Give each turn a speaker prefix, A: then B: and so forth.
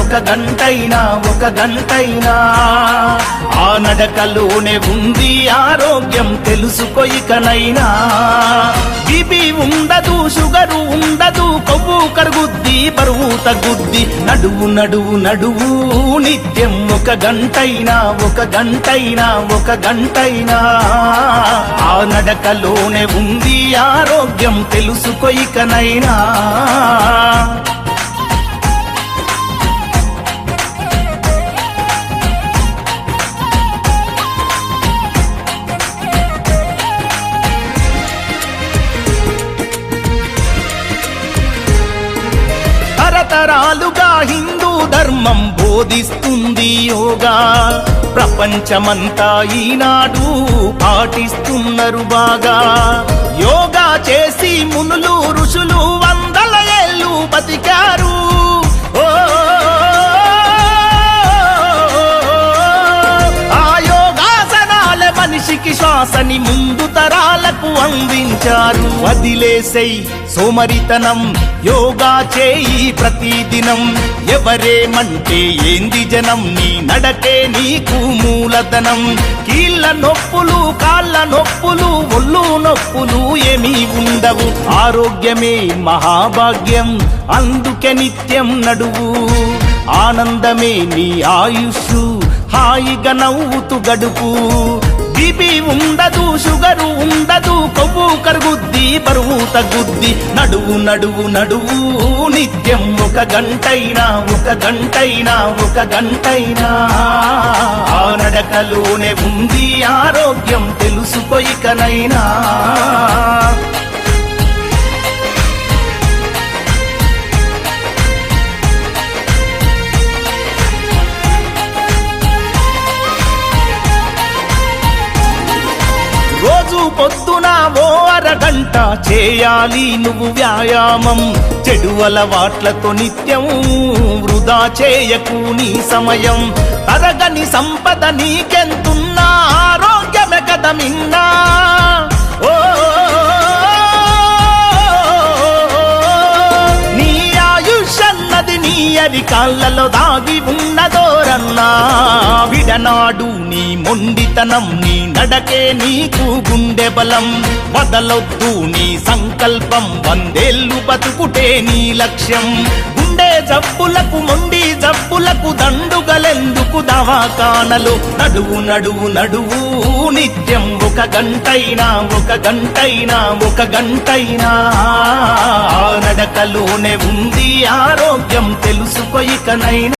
A: ఒక గంటైనా ఆ నడకలోనే ఉంది ఆరోగ్యం తెలుసుకో ఇకనైనా. బీపీ ఉండదు, షుగరు ఉండదు, కొవ్వు కరుగుద్ది, బరువు తగ్గుద్ది. నడువు నడువు నడువు నిత్యం ఒక గంటైనా ఒక గంటైనా ఆ నడకలోనే ఉంది ఆరోగ్యం తెలుసుకో ఇకనైనా. తరతరాలుగా హిందూ ధర్మం బోధిస్తుంది యోగా. ప్రపంచమంతా ఈనాడు పాటిస్తున్నారు బాగా. యోగా చేసి మునులు ఋషులు వందల ఏళ్ళు బతికారు. ఆ యోగాసనాల మనిషికి శ్వాసని ముందు తరాలకు అందించారు. వదిలేసై సోమరితనం, యోగా చేయి ప్రతిదినం. ఎవరేమంటే ఏంది జనం, నీ నడకే నీకు మూలధనం. కీళ్ళ నొప్పులు, కాళ్ళ నొప్పులు, ఒళ్ళు నొప్పులు ఏమీ ఉండవు. ఆరోగ్యమే మహాభాగ్యం, అందుకే నిత్యం నడువు. ఆనందమే నీ ఆయుష్, హాయిగా నవ్వుతూ గడుపు. బీపీ ఉండదు, షుగరు ఉండదు, కొవ్వు కరుగుద్ది, బరువు తగ్గుద్ది. నడువు నడువు నడువు నిత్యం ఒక గంటైనా ఆ నడకలోనే ఉంది ఆరోగ్యం తెలుసుకో ఇకనైనా. రోజు పొద్దున ఓ అరగంట చేయాలి నువ్వు వ్యాయామం. చెడు అలవాట్లతో నిత్యం వృధా చేయకు నీ సమయం. తరగని సంపద నీకెంతున్నా ఆరోగ్యమే కదా మిన్నా. నీ ఆయుష్ అన్నది నీ అరికాళ్ళలో దాగి ఉన్నదోరన్నా. విడనాడు నీ మొండితనం, నీ నడకే నీకు గుండె బలం. వదలొద్దు నీ సంకల్పం, 100 ఏళ్ళు బతుకుటే నీ లక్ష్యం. గుండె జబ్బులకు, మొండి జబ్బులకు దండుగలెందుకు దవాఖానలు. నడువు నడువు నడువు నిత్యం ఒక గంటైనా ఆ నడకలోనే ఉంది ఆరోగ్యం తెలుసుకో ఇకనైనా.